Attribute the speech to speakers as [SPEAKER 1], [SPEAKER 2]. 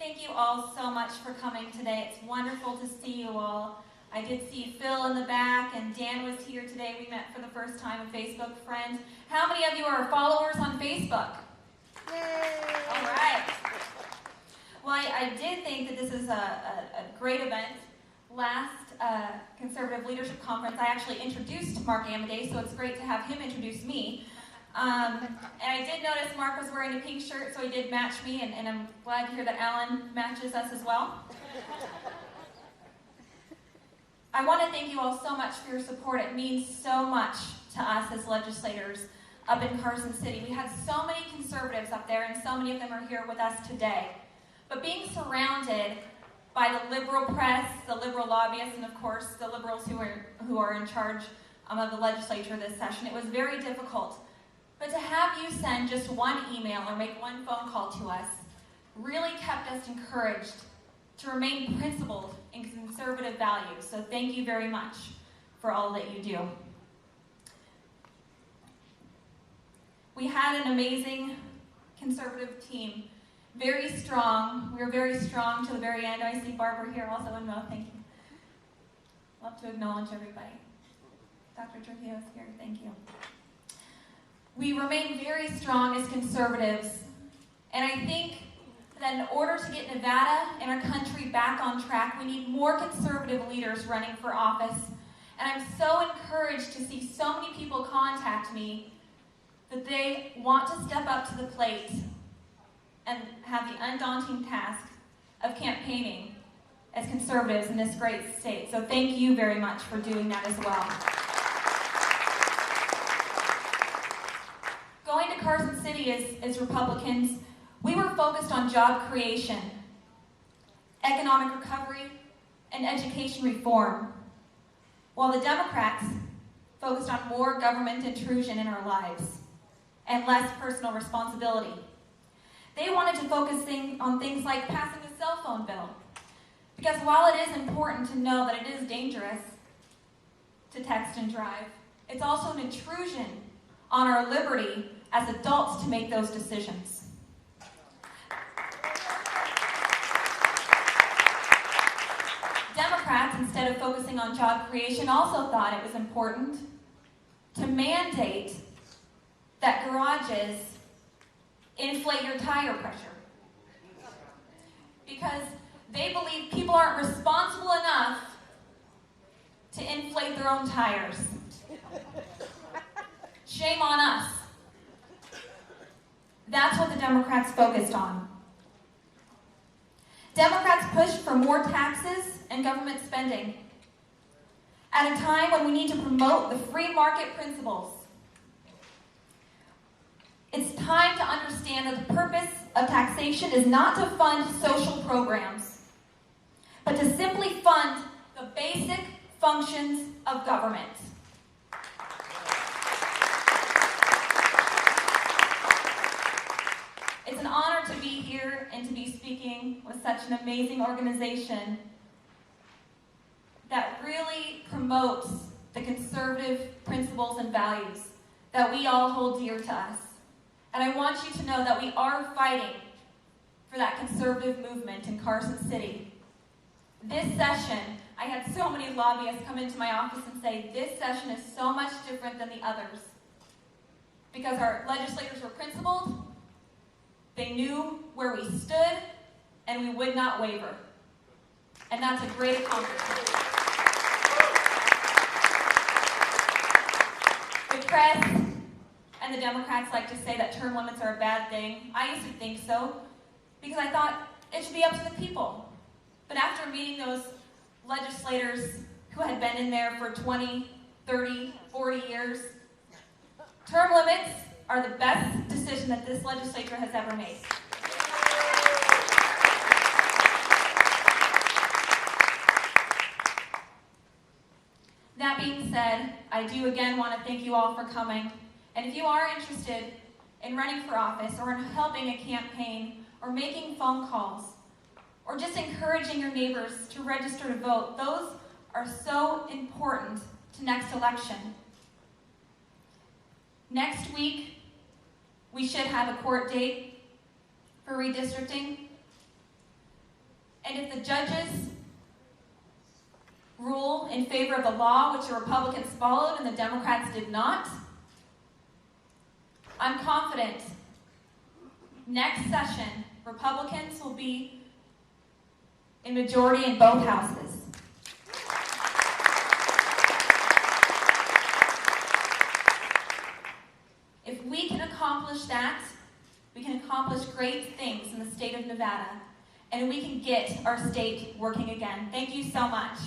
[SPEAKER 1] Thank you all so much for coming today. It's wonderful to see you all. I did see Phil in the back, and Dan was here today. We met for the first time, a Facebook friend. How many of you are followers on Facebook? Yay! All right. Well, I did think that this is a great event. Last Conservative Leadership Conference, I actually introduced Mark Amadei, so it's great to have him introduce me. And I did notice Mark was wearing a pink shirt, so he did match me, and I'm glad to hear that Alan matches us as well. I want to thank you all so much for your support. It means so much to us as legislators up in Carson City. We have so many conservatives up there, and so many of them are here with us today. But being surrounded by the liberal press, the liberal lobbyists, and of course the liberals who are in charge of the legislature this session, it was very difficult. But to have you send just one email or make one phone call to us really kept us encouraged to remain principled in conservative values. So thank you very much for all that you do. We had an amazing conservative team, very strong. We were very strong to the very end. I see Barbara here also, and Mo, thank you. Love to acknowledge everybody. Dr. Trujillo is here, thank you. We remain very strong as conservatives, and I think that in order to get Nevada and our country back on track, we need more conservative leaders running for office. And I'm so encouraged to see so many people contact me that they want to step up to the plate and have the undaunting task of campaigning as conservatives in this great state. So thank you very much for doing that as well. Going to Carson City as Republicans, we were focused on job creation, economic recovery, and education reform, while the Democrats focused on more government intrusion in our lives and less personal responsibility. They wanted to focus on things like passing a cell phone bill, because while it is important to know that it is dangerous to text and drive, it's also an intrusion on our liberty as adults to make those decisions. Democrats, instead of focusing on job creation, also thought it was important to mandate that garages inflate your tire pressure, because they believe people aren't responsible enough to inflate their own tires. Shame on us. That's what the Democrats focused on. Democrats pushed for more taxes and government spending at a time when we need to promote the free market principles. It's time to understand that the purpose of taxation is not to fund social programs, but to simply fund the basic functions of government. It's an honor to be here and to be speaking with such an amazing organization that really promotes the conservative principles and values that we all hold dear to us. And I want you to know that we are fighting for that conservative movement in Carson City. This session, I had so many lobbyists come into my office and say, this session is so much different than the others, because our legislators were principled, they knew where we stood, and we would not waver. And that's a great accomplishment. The press and the Democrats like to say that term limits are a bad thing. I used to think so, because I thought it should be up to the people. But after meeting those legislators who had been in there for 20, 30, 40 years, term limits are the best decision that this legislature has ever made. That being said, I do again want to thank you all for coming. And if you are interested in running for office, or in helping a campaign, or making phone calls, or just encouraging your neighbors to register to vote, those are so important to next election. Next week, we should have a court date for redistricting. And if the judges rule in favor of the law, which the Republicans followed and the Democrats did not, I'm confident next session, Republicans will be in majority in both houses. If we can accomplish that, we can accomplish great things in the state of Nevada, and we can get our state working again. Thank you so much.